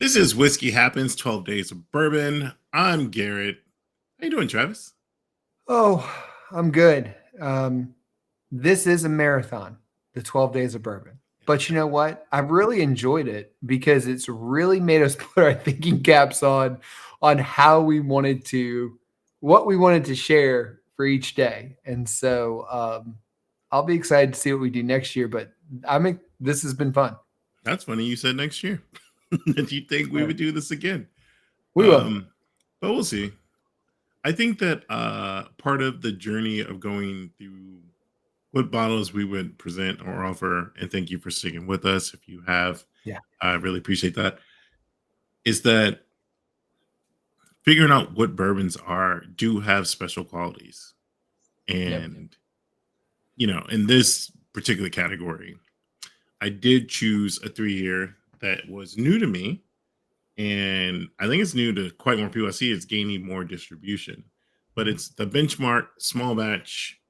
This is Whiskey Happens, 12 Days of Bourbon. I'm Garrett. How you doing, Travis? Oh, I'm good. This is a marathon, the 12 days of bourbon. But you know what? I've really enjoyed it because it's really made us put our thinking caps on how we wanted to, what we wanted to share for each day. And so I'll be excited to see what we do next year. But this has been fun. That's funny you said next year. Did you think we Yeah, would do this again? we will. Um, but we'll see. I think that part of the journey of going through what bottles we would present or offer, and thank you for sticking with us if you have, Yeah. I really appreciate that, is that figuring out what bourbons do have special qualities. Yep. And, in this particular category, I did choose a 3 year that was new to me, and I think it's new to quite more people. I see it's gaining more distribution, but it's the Benchmark Small Batch,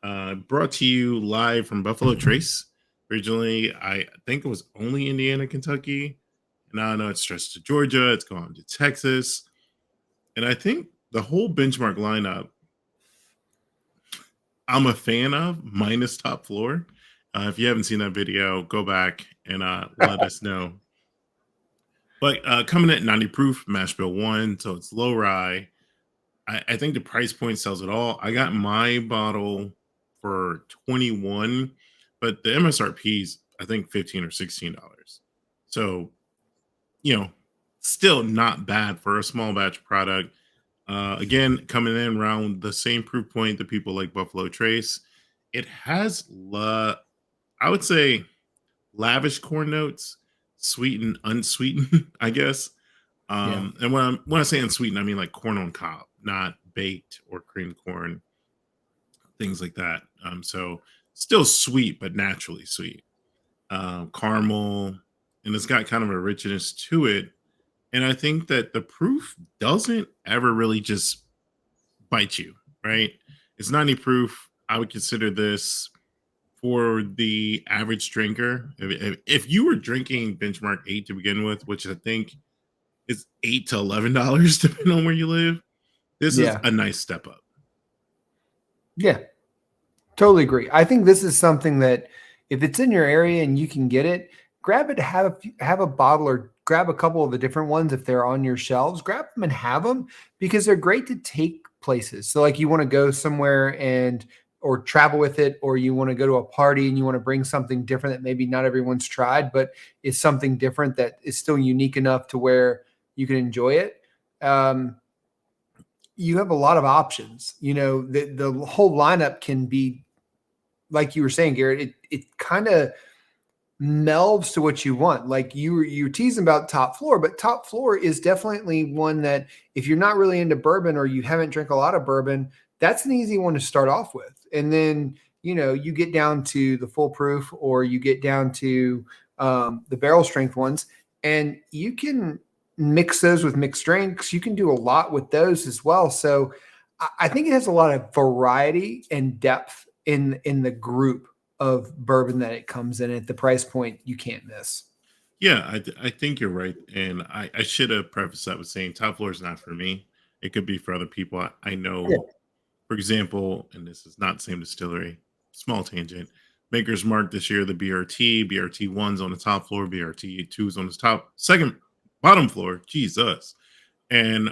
brought to you live from Buffalo Trace. Originally, I think it was only Indiana, Kentucky. Now I know it's stretched to Georgia. It's gone to Texas, and I think the whole Benchmark lineup I'm a fan of, minus top floor. If you haven't seen that video, go back and let us know. But coming at 90 proof, mash bill 1, so it's low rye. I think the price point sells it all. I got my bottle for 21, but the MSRP is I think 15 or $16. So, you know, still not bad for a small batch product. Again, coming in around the same proof point that people like Buffalo Trace. It has, I would say, lavish corn notes, sweetened, unsweetened, I guess. Yeah. And when I say unsweetened, I mean like corn on cob, not baked or creamed corn, things like that. So still sweet, but naturally sweet. Caramel, and it's got kind of a richness to it. And I think that the proof doesn't ever really just bite you, right? It's 90 proof. I would consider this for the average drinker. If you were drinking Benchmark 8 to begin with, which I think is $8 to $11, depending on where you live, this is Yeah. a nice step up. Yeah. Totally agree. I think this is something that if it's in your area and you can get it, grab it, have a bottle or grab a couple of the different ones if they're on your shelves, grab them and have them because they're great to take places. So like you want to go somewhere and or travel with it, or you want to go to a party and you want to bring something different that maybe not everyone's tried, but is something different that is still unique enough to where you can enjoy it. You have a lot of options. The whole lineup can be like you were saying, Garrett, it kind of melds to what you want. Like you're teasing about top floor, but top floor is definitely one that if you're not really into bourbon or you haven't drank a lot of bourbon, that's an easy one to start off with. And then, you get down to the full proof or you get down to the barrel strength ones and you can mix those with mixed drinks. You can do a lot with those as well. So I think it has a lot of variety and depth in the group of bourbon that it comes in at the price point you can't miss. Yeah, I think you're right. And I should have prefaced that with saying top floor is not for me. It could be for other people. I Yeah. know, for example, and this is not the same distillery, small tangent. Maker's Mark this year, the BRT 1's on the top floor, BRT 2's on the second, bottom floor. Jesus. And,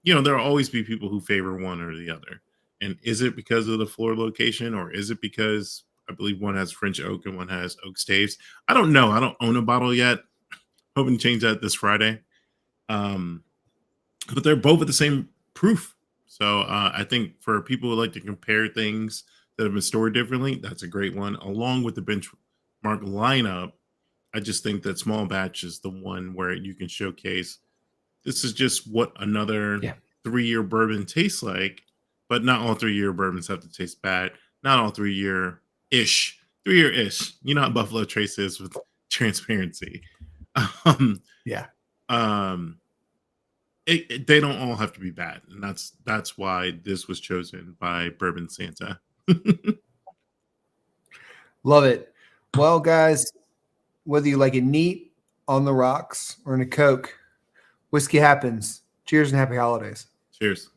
there'll always be people who favor one or the other. And is it because of the floor location, or is it because I believe one has French oak and one has oak staves? I don't know. I don't own a bottle yet. Hoping to change that this Friday. Um, but they're both at the same proof. So I think for people who like to compare things that have been stored differently, that's a great one. Along with the benchmark lineup, I just think that small batch is the one where you can showcase this is just what another Yeah. 3 year bourbon tastes like, but not all 3 year bourbons have to taste bad. Not all 3 year ish, 3 year ish. You know how Buffalo Trace is with transparency. Um, Yeah. um, they don't all have to be bad, and that's why this was chosen by Bourbon Santa. Love it. Well, guys, whether you like it neat, on the rocks or in a Coke. Whiskey happens. Cheers and happy holidays. Cheers.